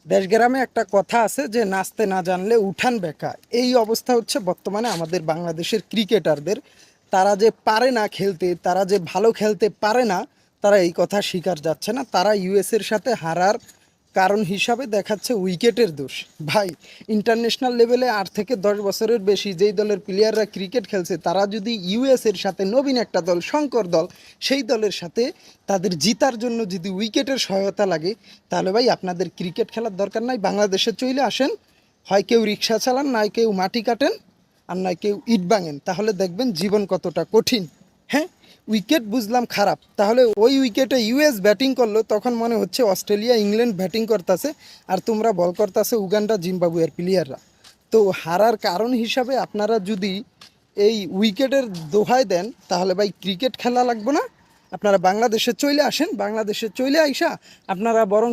দেশগ্রামে একটা কথা আছে যে নাচতে না জানলে উঠান বেকা। এই অবস্থা হচ্ছে বর্তমানে আমাদের বাংলাদেশের ক্রিকেটারদের। তারা যে পারে না খেলতে, তারা যে ভালো খেলতে পারে না, তারা এই কথা স্বীকার যাচ্ছে না। তারা ইউএসের সাথে হারার কারণ হিসাবে দেখাচ্ছে উইকেটের দোষ। ভাই, ইন্টারন্যাশনাল লেভেলে 8 থেকে 10 বছরের বেশি যেই দলের প্লেয়াররা ক্রিকেট খেলছে, তারা যদি ইউএসের সাথে নবীন একটা দল, শঙ্কর দল, সেই দলের সাথে তাদের জিতার জন্য যদি উইকেটের সহায়তা লাগে, তাহলে ভাই আপনাদের ক্রিকেট খেলার দরকার নাই। বাংলাদেশে চলে আসেন, হয় কেউ রিক্সা চালান, নয় কেউ মাটি কাটেন, আর নয় কেউ ইট ভাঙেন, তাহলে দেখবেন জীবন কতটা কঠিন। হ্যাঁ, উইকেট বুঝলাম খারাপ, তাহলে ওই উইকেটে ইউএস ব্যাটিং করলো, তখন মনে হচ্ছে অস্ট্রেলিয়া ইংল্যান্ড ব্যাটিং করতেছে, আর তোমরা বল করতেছে উগান্ডা জিম্বাবুয়ের প্লেয়াররা। তো হারার কারণ হিসাবে আপনারা যদি এই উইকেটের দোহাই দেন, তাহলে ভাই ক্রিকেট খেলা লাগবে না। আপনারা বাংলাদেশে চলে আসেন, বাংলাদেশে চলে আইসা আপনারা বরং